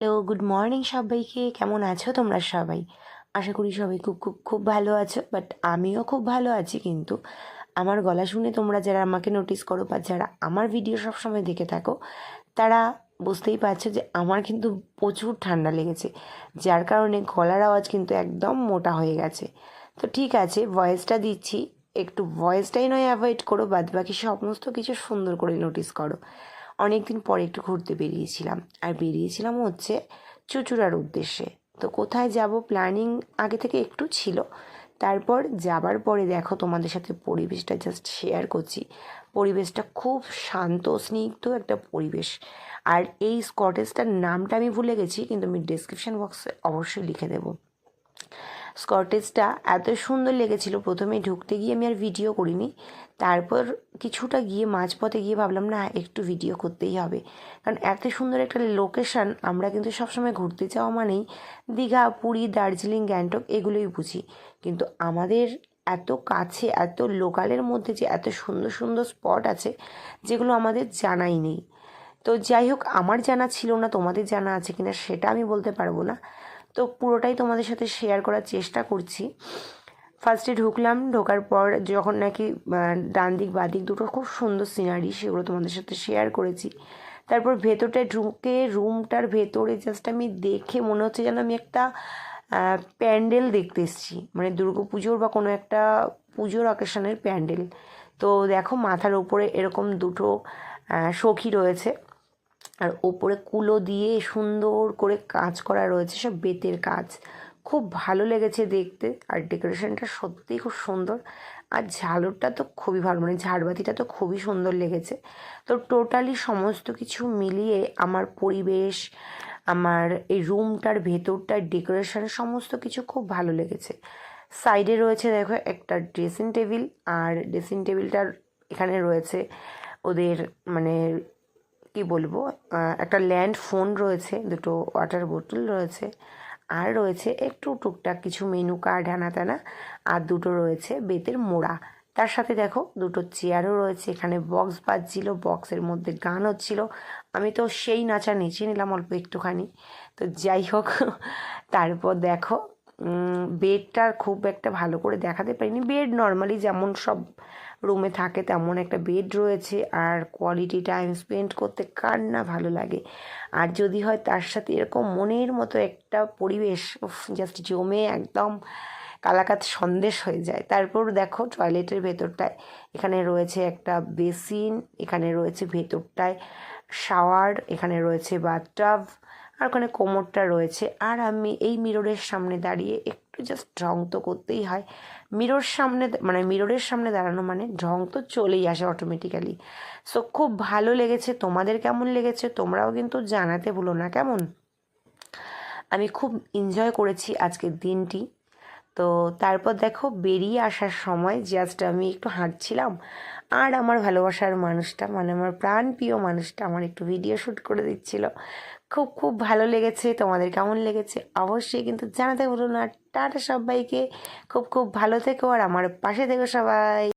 Hello, good morning সবাইকে। কেমন আছো তোমরা সবাই? আশা করি সবাই খুব খুব খুব ভালো আছো। বাট আমিও খুব ভালো আছি, কিন্তু আমার গলা শুনে তোমরা যারা আমাকে নোটিস করো বা যারা আমার ভিডিও সবসময় দেখে থাকো, তারা বুঝতেই পারছো যে আমার কিন্তু প্রচুর ঠান্ডা লেগেছে, যার কারণে গলার আওয়াজ কিন্তু একদম মোটা হয়ে গেছে। তো ঠিক আছে, ভয়েসটা দিচ্ছি, একটু ভয়েসটাই নয় অ্যাভয়েড করো, বাদবাকি সমস্ত কিছু সুন্দর করে নোটিস করো। অনেক দিন পরে একটু ঘুরতে বেরিয়েছিলাম, আর বেরিয়েছিলাম হচ্ছে চুঁচুড়ার উদ্দেশ্যে। তো কোথায় যাব প্ল্যানিং আগে থেকে একটু ছিল, তারপর যাবার পরে দেখো তোমাদের সাথে পরিবেশটা জাস্ট শেয়ার করছি। পরিবেশটা খুব শান্ত স্নিগ্ধ একটা পরিবেশ। আর এই স্কটেজটার নামটা আমি ভুলে গেছি, কিন্তু আমি ডেসক্রিপশন বক্সে অবশ্যই লিখে দেবো। স্কটেজটা এত সুন্দর লেগেছিল, প্রথমে ঢুকতে গিয়ে আমি আর ভিডিও করিনি। তারপর কিছুটা গিয়ে মাঝপথে গিয়ে ভাবলাম না, একটু ভিডিও করতেই হবে, কারণ এত সুন্দর একটা লোকেশান। আমরা কিন্তু সবসময় ঘুরতে যাওয়া মানেই দীঘা, পুরী, দার্জিলিং, গ্যাংটক এগুলোই বুঝি, কিন্তু আমাদের এত কাছে, এত লোকালের মধ্যে যে এত সুন্দর সুন্দর স্পট আছে, যেগুলো আমাদের জানাই নেই। তো যাই হোক, আমার জানা ছিল না, তোমাদের জানা আছে কিনা সেটা আমি বলতে পারবো না। তো পুরোটাই তোমাদের সাথে শেয়ার করার চেষ্টা করছি। ফার্স্টে ঢুকলাম, ঢোকার পর যখন নাকি ডান দিক বাঁ দিক দুটো খুব সুন্দর সিনারি, সেগুলো তোমাদের সাথে শেয়ার করেছি। তারপর ভেতরটায় ঢুকে রুমটার ভেতরে জাস্ট আমি দেখে মনে হচ্ছে যেন আমি একটা প্যান্ডেল দেখতে এসেছি, মানে দুর্গা পুজোর বা কোনো একটা পুজোর অকেশনের প্যান্ডেল। তো দেখো, মাথার উপরে এরকম দুটো সখী রয়েছে, আর ওপরে কুলো দিয়ে সুন্দর করে কাজ করা রয়েছে, সব বেতের কাজ। খুব ভালো লেগেছে দেখতে, আর ডেকোরেশনটা সত্যিই খুব সুন্দর। আর ঝালরটা তো খুবই ভালো, মানে ঝাড়বাতিটা তো খুবই সুন্দর লেগেছে। তো টোটালি সমস্ত কিছু মিলিয়ে আমার পরিবেশ, আমার এই রুমটার ভেতরটার ডেকোরেশন সমস্ত কিছু খুব ভালো লেগেছে। সাইডে রয়েছে দেখো একটা ড্রেসিং টেবিল, আর ড্রেসিং টেবিলটার এখানে রয়েছে ওদের মানে কি বলবো, একটা ল্যান্ড ফোন রয়েছে, দুটো ওয়াটার বোতল রয়েছে, আর রয়েছে একটু টুকটাক কিছু মেনু কার্ড হ্যানা ত্যানা, আর দুটো রয়েছে বেতের মোড়া। তার সাথে দেখো দুটো চেয়ারও রয়েছে, এখানে বক্স বাজছিল, বক্সের মধ্যে গান হচ্ছিল। আমি তো সেই নাচা নেচে নিলাম অল্প একটুখানি। তো যাই হোক, তারপর দেখো বেডটা খুব একটা ভালো করে দেখাতে পারিনি। বেড নর্মালি যেমন সব রুমে থাকে তেমন একটা বেড রয়েছে, আর কোয়ালিটি টাইম স্পেন্ড করতে কার না ভালো লাগে। আর যদি হয় তার সাথে এরকম মনের মতো একটা পরিবেশ, জাস্ট জমে একদম কালাকাত সন্দেশ হয়ে যায়। তারপর দেখো টয়লেটের ভেতরটায় এখানে রয়েছে একটা বেসিন, এখানে রয়েছে ভেতরটায় শাওয়ার, এখানে রয়েছে বাথটাব, আর ওখানে কোমরটা রয়েছে। আর আমি এই মিররের সামনে দাঁড়িয়ে একটু জাস্ট ঢং তো করতেই হয়। মিররের সামনে দাঁড়ানো মানে ঢং তো চলেই আসে অটোমেটিক্যালি। সো খুব ভালো লেগেছে। তোমাদের কেমন লেগেছে তোমরাও কিন্তু জানাতে ভুলো না, কেমন? আমি খুব এনজয় করেছি আজকের দিনটি। তো তারপর দেখো বেরিয়ে আসার সময় জাস্ট আমি একটু হাঁটছিলাম, আর আমার ভালোবাসার মানুষটা, মানে আমার প্রাণ প্রিয় মানুষটা আমার একটু ভিডিও শ্যুট করে দিচ্ছিল। খুব খুব ভালো লেগেছে। তোমাদের কেমন লেগেছে অবশ্যই কিন্তু জানাতে ভুলো না। টাটা সবাইকে, খুব খুব ভালো থেকো, আর আমার পাশে থেকো সবাই।